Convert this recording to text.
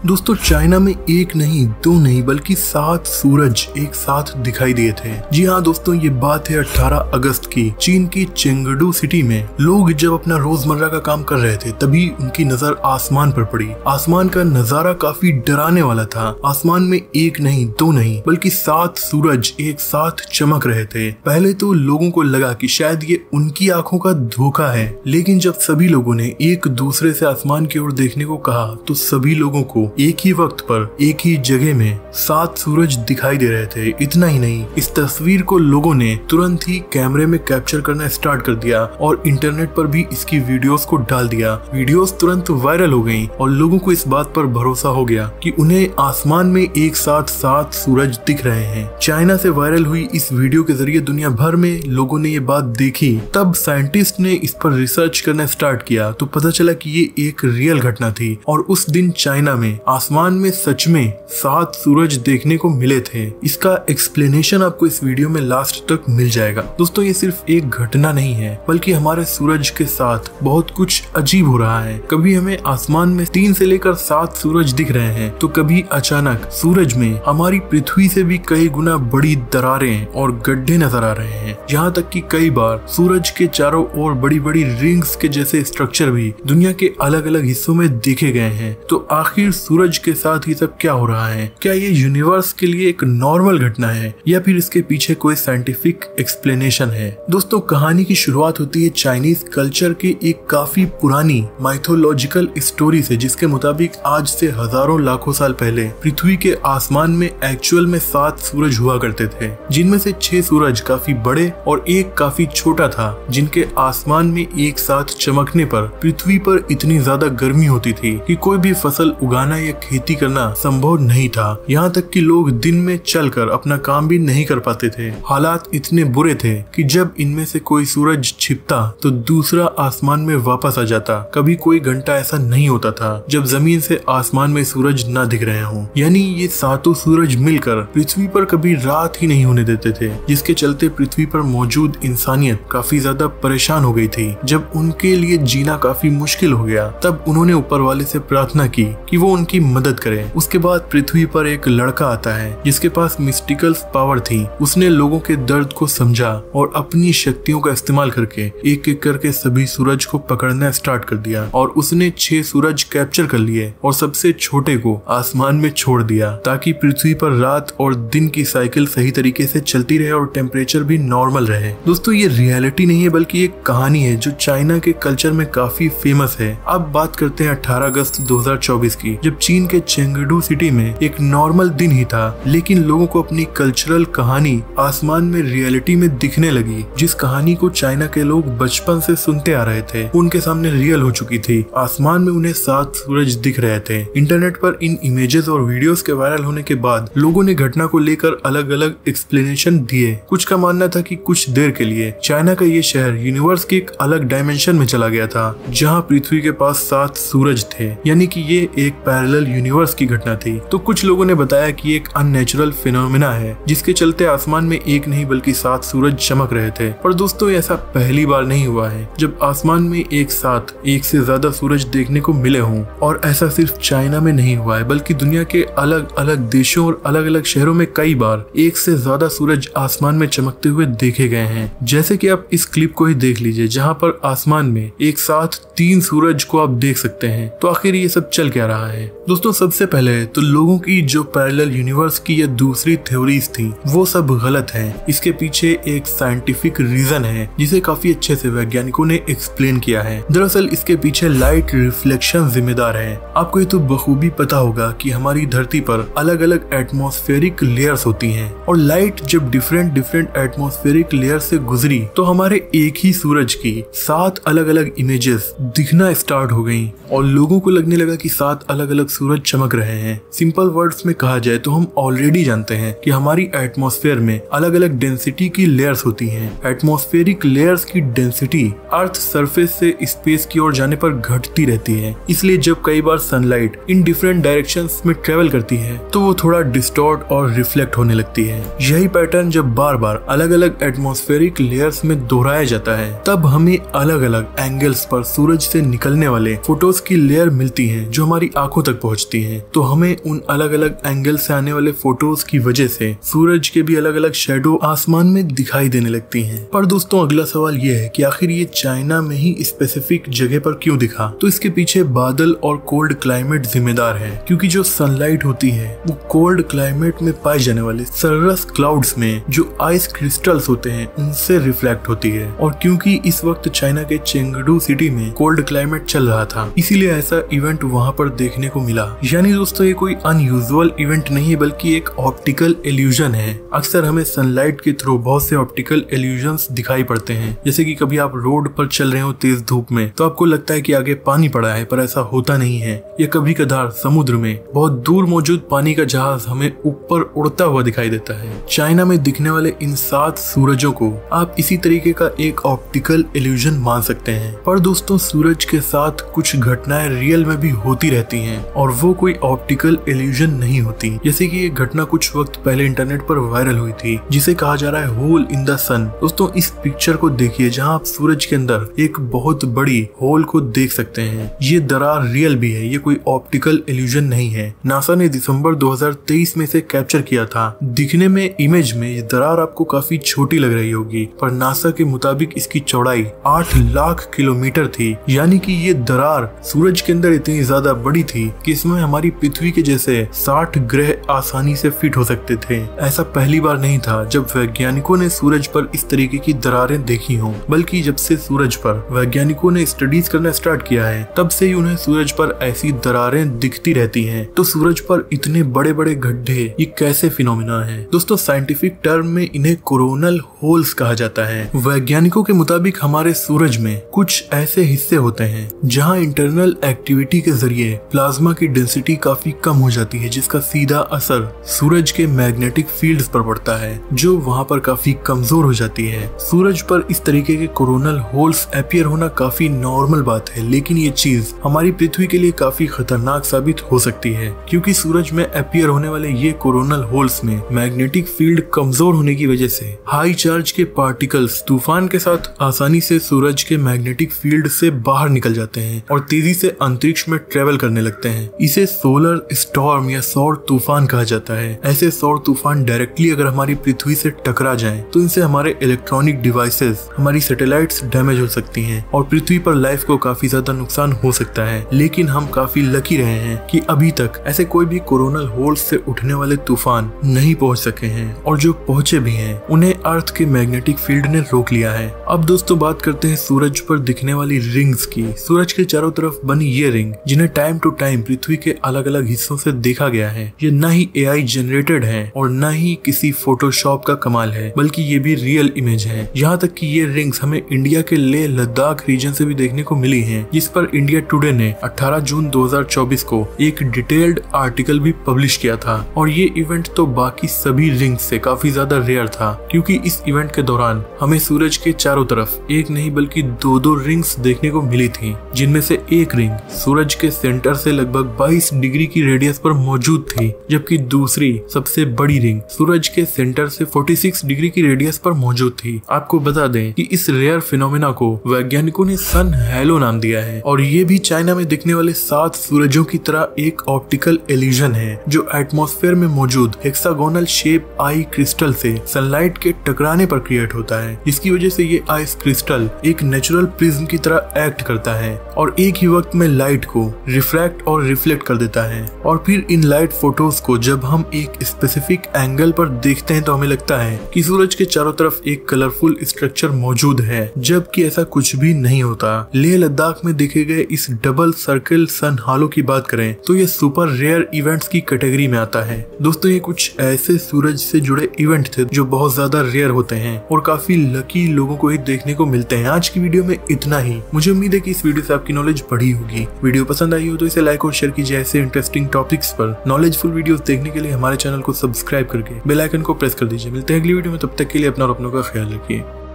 दोस्तों चाइना में एक नहीं दो नहीं बल्कि 7 सूरज एक साथ दिखाई दिए थे। जी हाँ दोस्तों, ये बात है 18 अगस्त की। चीन की चेंगडू सिटी में लोग जब अपना रोजमर्रा का काम कर रहे थे तभी उनकी नजर आसमान पर पड़ी। आसमान का नजारा काफी डराने वाला था। आसमान में एक नहीं दो नहीं बल्कि 7 सूरज एक साथ चमक रहे थे। पहले तो लोगों को लगा कि शायद ये उनकी आंखों का धोखा है, लेकिन जब सभी लोगों ने एक दूसरे से आसमान की ओर देखने को कहा तो सभी लोगों को एक ही वक्त पर एक ही जगह में 7 सूरज दिखाई दे रहे थे। इतना ही नहीं, इस तस्वीर को लोगों ने तुरंत ही कैमरे में कैप्चर करना स्टार्ट कर दिया और इंटरनेट पर भी इसकी वीडियोस को डाल दिया। वीडियोस तुरंत वायरल हो गईं और लोगों को इस बात पर भरोसा हो गया कि उन्हें आसमान में एक साथ 7 सूरज दिख रहे हैं। चाइना से वायरल हुई इस वीडियो के जरिए दुनिया भर में लोगों ने ये बात देखी। तब साइंटिस्ट ने इस पर रिसर्च करना स्टार्ट किया तो पता चला कि ये एक रियल घटना थी और उस दिन चाइना में आसमान में सच में 7 सूरज देखने को मिले थे। इसका एक्सप्लेनेशन आपको इस वीडियो में लास्ट तक मिल जाएगा। दोस्तों ये सिर्फ एक घटना नहीं है बल्कि हमारे सूरज के साथ बहुत कुछ अजीब हो रहा है। कभी हमें आसमान में 3 से लेकर 7 सूरज दिख रहे हैं तो कभी अचानक सूरज में हमारी पृथ्वी से भी कई गुना बड़ी दरारें और गड्ढे नजर आ रहे हैं। यहाँ तक कि कई बार सूरज के चारों ओर बड़ी बड़ी रिंग्स के जैसे स्ट्रक्चर भी दुनिया के अलग अलग हिस्सों में देखे गए हैं। तो आखिर सूरज के साथ ही सब क्या हो रहा है? क्या ये यूनिवर्स के लिए एक नॉर्मल घटना है या फिर इसके पीछे कोई साइंटिफिक एक्सप्लेनेशन है? दोस्तों कहानी की शुरुआत होती है चाइनीज कल्चर के एक काफी पुरानी माइथोलॉजिकल स्टोरी से, जिसके मुताबिक आज से हजारों लाखों साल पहले पृथ्वी के आसमान में एक्चुअल में 7 सूरज हुआ करते थे, जिनमें से 6 सूरज काफी बड़े और एक काफी छोटा था, जिनके आसमान में एक साथ चमकने पर पृथ्वी पर इतनी ज्यादा गर्मी होती थी कि कोई भी फसल उगाना या खेती करना संभव नहीं था। यहाँ तक कि लोग दिन में चलकर अपना काम भी नहीं कर पाते थे। हालात इतने बुरे थे कि जब इनमें से कोई सूरज छिपता तो दूसरा आसमान में वापस आ जाता। कभी कोई घंटा ऐसा नहीं होता था जब जमीन से आसमान में सूरज न दिख रहे हों। यानी ये 7 सूरज मिलकर पृथ्वी पर कभी रात ही नहीं होने देते थे, जिसके चलते पृथ्वी पर मौजूद इंसानियत काफी ज्यादा परेशान हो गई थी। जब उनके लिए जीना काफी मुश्किल हो गया तब उन्होंने ऊपर वाले से प्रार्थना की कि वो उनकी मदद करे। उसके बाद पृथ्वी पर एक लड़का आता है जिसके पास मिस्टिकल पावर थी। उसने लोगों के दर्द को समझा और अपनी शक्तियों का इस्तेमाल करके एक एक करके सभी सूरज को पकड़ना स्टार्ट कर दिया और उसने 6 सूरज कैप्चर कर लिए और सबसे छोटे को आसमान में छोड़ दिया ताकि पृथ्वी पर रात और दिन की साइकिल सही तरीके से चलती रहे और टेम्परेचर भी नॉर्मल रहे। दोस्तों ये रियलिटी नहीं है बल्कि एक कहानी है जो चाइना के कल्चर में काफी फेमस है। अब बात करते हैं 18 अगस्त 2024 की, जब चीन के चेंगडू सिटी में एक नॉर्मल दिन ही था, लेकिन लोगों को अपनी कल्चरल कहानी आसमान में रियलिटी में दिखने लगी। जिस कहानी को चाइना के लोग बचपन से सुनते आ रहे थे उनके सामने रियल हो चुकी थी। आसमान में उन्हें 7 सूरज दिख रहे थे। इंटरनेट पर इन इमेजेस और वीडियोस के वायरल होने के बाद लोगों ने घटना को लेकर अलग अलग एक्सप्लेनेशन दिए। कुछ का मानना था कि कुछ देर के लिए चाइना का ये शहर यूनिवर्स के एक अलग डायमेंशन में चला गया था जहाँ पृथ्वी के पास 7 सूरज थे, यानी कि ये एक पैरेलल यूनिवर्स की घटना थी। तो कुछ लोगों ने बताया कि एक अननेचुरल फिनोमेना है जिसके चलते आसमान में एक नहीं बल्कि 7 सूरज चमक रहे थे। पर दोस्तों ऐसा पहली बार नहीं हुआ है जब आसमान में एक साथ एक से ज्यादा सूरज देखने को मिले हों। और ऐसा सिर्फ चाइना में नहीं हुआ है बल्कि दुनिया के अलग अलग देशों और अलग अलग शहरों में कई बार एक से ज्यादा सूरज आसमान में चमकते हुए देखे गए हैं। जैसे कि आप इस क्लिप को ही देख लीजिए जहाँ पर आसमान में एक साथ 3 सूरज को आप देख सकते हैं। तो आखिर ये सब चल क्या रहा है? दोस्तों सबसे पहले तो लोगों की जो पैरेलल यूनिवर्स की या दूसरी थ्योरीज थी वो सब गलत है। इसके पीछे एक साइंटिफिक रीजन है जिसे काफी अच्छे से वैज्ञानिकों ने एक्सप्लेन किया है। दरअसल इसके पीछे लाइट रिफ्लेक्शन जिम्मेदार है। आपको ये तो बखूबी पता होगा कि हमारी धरती पर अलग अलग एटमॉस्फेरिक लेयर्स होती हैं और लाइट जब डिफरेंट एटमॉस्फेरिक लेयर से गुजरी तो हमारे एक ही सूरज की 7 अलग अलग इमेजेस दिखना स्टार्ट हो गई और लोगों को लगने लगा कि 7 अलग अलग सूरज चमक रहे हैं। सिंपल वर्ड्स में कहा जाए तो हम ऑलरेडी जानते हैं कि हमारी एटमॉस्फेयर में अलग अलग डेंसिटी की लेयर्स होती हैं। एटमॉस्फेरिक लेयर्स की डेंसिटी अर्थ सरफेस से स्पेस की ओर जाने पर घटती रहती है। इसलिए जब कई बार सनलाइट इन डिफरेंट डायरेक्शंस में ट्रेवल करती है तो वो थोड़ा डिस्टॉर्ट और रिफ्लेक्ट होने लगती है। यही पैटर्न जब बार बार अलग अलग एटमॉस्फेरिक लेयर्स में दोहराया जाता है तब हमें अलग अलग एंगल्स पर सूरज से निकलने वाले फोटोज की लेयर मिलती है जो हमारी आंखों तक पहुंचती हैं, तो हमें उन अलग अलग एंगल से आने वाले फोटोज की वजह से सूरज के भी अलग अलग शेडो आसमान में दिखाई देने लगती हैं। पर दोस्तों अगला सवाल ये है कि आखिर ये चाइना में ही स्पेसिफिक जगह पर क्यों दिखा? तो इसके पीछे बादल और कोल्ड क्लाइमेट जिम्मेदार है, क्योंकि जो सनलाइट होती है वो कोल्ड क्लाइमेट में पाए जाने वाले सर्रस क्लाउड्स में जो आइस क्रिस्टल्स होते हैं उनसे रिफ्लेक्ट होती है। और क्योंकि इस वक्त चाइना के चेंगडू सिटी में कोल्ड क्लाइमेट चल रहा था, इसीलिए ऐसा इवेंट वहाँ पर देखने को मिला। यानी दोस्तों ये कोई अनयूजुअल इवेंट नहीं है, बल्कि एक ऑप्टिकल इल्यूजन है। अक्सर हमें सनलाइट के थ्रू बहुत से ऑप्टिकल इल्यूजन्स दिखाई पड़ते हैं, जैसे कि कभी आप रोड पर चल रहे हो तेज धूप में तो आपको लगता है कि आगे पानी पड़ा है, पर ऐसा होता नहीं है। या कभी कभार समुद्र में बहुत दूर मौजूद पानी का जहाज हमें ऊपर उड़ता हुआ दिखाई देता है। चाइना में दिखने वाले इन 7 सूरजों को आप इसी तरीके का एक ऑप्टिकल इल्यूजन मान सकते हैं। पर दोस्तों सूरज के साथ कुछ घटनाएं रियल में भी होती रहती हैं और वो कोई ऑप्टिकल इल्यूजन नहीं होती। जैसे कि ये घटना कुछ वक्त पहले इंटरनेट पर वायरल हुई थी, जिसे कहा जा रहा है होल इन द सन। दोस्तों इस पिक्चर को देखिए जहां आप सूरज के अंदर एक बहुत बड़ी होल को देख सकते हैं। ये दरार रियल भी है, ये कोई ऑप्टिकल इल्यूजन नहीं है। नासा ने दिसंबर 2023 में से कैप्चर किया था। दिखने में इमेज में ये दरार आपको काफी छोटी लग रही होगी, पर नासा के मुताबिक इसकी चौड़ाई 8 लाख किलोमीटर थी। यानी कि ये दरार सूरज के अंदर इतनी ज्यादा बड़ी थी कि इसमें हमारी पृथ्वी के जैसे 60 ग्रह आसानी से फिट हो सकते थे। ऐसा पहली बार नहीं था जब वैज्ञानिकों ने सूरज पर इस तरीके की दरारें देखी हों, बल्कि जब से सूरज पर वैज्ञानिकों ने स्टडीज करना स्टार्ट किया है तब से ही उन्हें सूरज पर ऐसी दरारें दिखती रहती हैं। तो सूरज पर इतने बड़े बड़े गड्ढे ये कैसे फिनोमिना है? दोस्तों साइंटिफिक टर्म में इन्हें कोरोनल होल्स कहा जाता है। वैज्ञानिकों के मुताबिक हमारे सूरज में कुछ ऐसे हिस्से होते हैं जहां इंटरनल एक्टिविटी के जरिए प्लाज्मा की डेंसिटी काफी कम हो जाती है, जिसका सीधा असर सूरज के मैग्नेटिक फील्ड्स पर पड़ता है, जो वहां पर काफी कमजोर हो जाती है। सूरज पर इस तरीके के कोरोनल होल्स अपीयर होना काफी नॉर्मल बात है, लेकिन ये चीज हमारी पृथ्वी के लिए काफी खतरनाक साबित हो सकती है, क्योंकि सूरज में अपीयर होने वाले ये कोरोनल होल्स में मैग्नेटिक फील्ड कमजोर होने की वजह से हाई चार्ज के पार्टिकल्स तूफान के साथ आसानी से सूरज के मैग्नेटिक फील्ड से बाहर निकल जाते हैं और तेजी से अंतरिक्ष में ट्रेवल करने लगते हैं। इसे सोलर स्टॉर्म या सौर तूफान कहा जाता है। ऐसे सौर तूफान डायरेक्टली अगर हमारी पृथ्वी से टकरा जाएं, तो इनसे हमारे इलेक्ट्रॉनिक डिवाइसेस, हमारी सैटेलाइट्स डैमेज हो सकती हैं और पृथ्वी पर लाइफ को काफी ज्यादा नुकसान हो सकता है। लेकिन हम काफी लकी रहे हैं कि अभी तक ऐसे कोई भी कोरोनल होल्स से उठने वाले तूफान नहीं पहुंच सके हैं, और जो पहुंचे भी हैं उन्हें अर्थ के मैग्नेटिक फील्ड ने रोक लिया है। अब दोस्तों बात करते हैं सूरज पर दिखने वाली रिंग्स की। सूरज के चारों तरफ बनी ये रिंग, जिन्हें टाइम टू टाइम पृथ्वी के अलग अलग हिस्सों से देखा गया है, ये न ही AI जनरेटेड है और न ही किसी फोटोशॉप का कमाल है, बल्कि ये भी रियल इमेज है। यहाँ तक कि ये रिंग्स हमें इंडिया के लेह लद्दाख रीजन से भी देखने को मिली हैं, जिस पर इंडिया टुडे ने 18 जून 2024 को एक डिटेल्ड आर्टिकल भी पब्लिश किया था। और ये इवेंट तो बाकी सभी रिंग्स से काफी ज्यादा रेयर था, क्योंकि इस इवेंट के दौरान हमें सूरज के चारों तरफ एक नहीं बल्कि 2 रिंग्स देखने को मिली थी, जिनमें से एक रिंग सूरज के सेंटर से लगभग 22 डिग्री की रेडियस पर मौजूद थी, जबकि दूसरी सबसे बड़ी रिंग सूरज के सेंटर से 46 डिग्री की रेडियस पर मौजूद थी। आपको बता दें कि इस रेयर फिनोमेना को वैज्ञानिकों ने सन हेलो नाम दिया है, और ये भी चाइना में दिखने वाले 7 सूरजों की तरह एक ऑप्टिकल इल्यूजन है, जो एटमॉस्फेयर में मौजूद हेक्सागोनल शेप आई क्रिस्टल से सनलाइट के टकराने पर क्रिएट होता है, जिसकी वजह से ये आइस क्रिस्टल एक नेचुरल प्रिज्म की तरह एक्ट करता है और एक ही वक्त में लाइट को रिफ्रैक्ट और रिफ्लेक्ट कर देता है। और फिर इन लाइट फोटोज को जब हम एक स्पेसिफिक एंगल पर देखते हैं तो हमें लगता है कि सूरज के चारों तरफ एक कलरफुल स्ट्रक्चर मौजूद है, जबकि ऐसा कुछ भी नहीं होता। लेह लद्दाख में देखे गए इस डबल सर्किल सन हालो की बात करें तो ये सुपर रेयर इवेंट्स की कैटेगरी में आता है। दोस्तों ये कुछ ऐसे सूरज से जुड़े इवेंट थे जो बहुत ज्यादा रेयर होते हैं और काफी लकी लोगों को ही देखने को मिलते हैं। आज की वीडियो में इतना ही। मुझे उम्मीद है कि इस वीडियो से आपकी नॉलेज बढ़ी होगी। वीडियो पसंद आई हो तो इसे लाइक और शेयर कीजिए। ऐसे इंटरेस्टिंग टॉपिक्स पर नॉलेजफुल वीडियोस देखने के लिए हमारे चैनल को सब्सक्राइब करके बेल आइकन को प्रेस कर दीजिए। मिलते हैं अगली वीडियो में, तब तक के लिए अपना और अपनों का ख्याल रखिए।